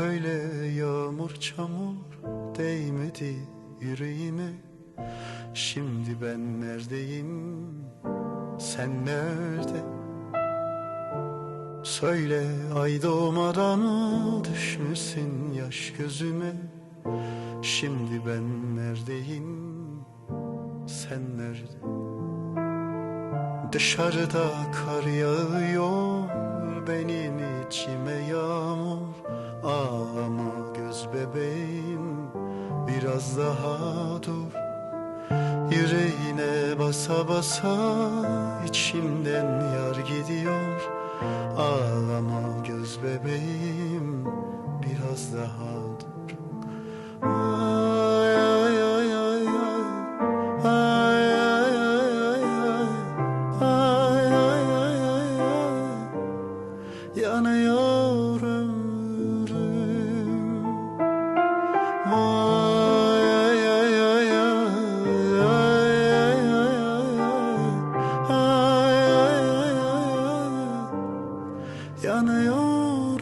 söyle yağmur çamur değmedi yüreğime. Şimdi ben neredeyim, sen nerede? Söyle ay doğmadan düşmesin yaş gözüme. Şimdi ben neredeyim, sen nerede? Dışarıda kar yağıyor, benim içime yağmur. Ağlama göz bebeğim, biraz daha dur. Yüreğine basa basa içimden yar gidiyor. Ağlama göz bebeğim, biraz daha dur. Ay ay ay ay ay ay ay ay ay ay ay ay, yanıyor ömrüm. Ay ay ay ay ay ay ay ay ay ay, yanıyor